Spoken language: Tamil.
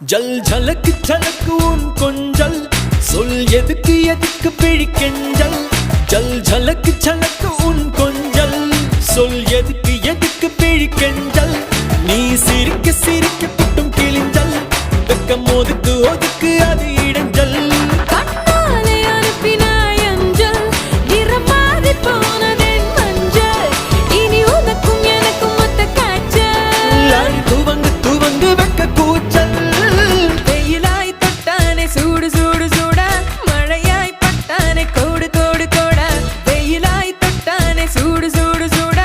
ஜல் ஜலக்கு ஜலக்கு உன் கொஞ்சல் சொல் எதுக்கு எதுக்கு பிழிக்கெஞ்சல் ஜல் ஜலக்கு ஜலக்கு உன் கொஞ்சல் சொல் எதுக்கு எதுக்கு பிழிக்கெஞ்சல் நீ சிரிக்க சிரிக்க புட்டும் கிழிஞ்சல் வெக்கம் ஒதுக்கு ஒதுக்கு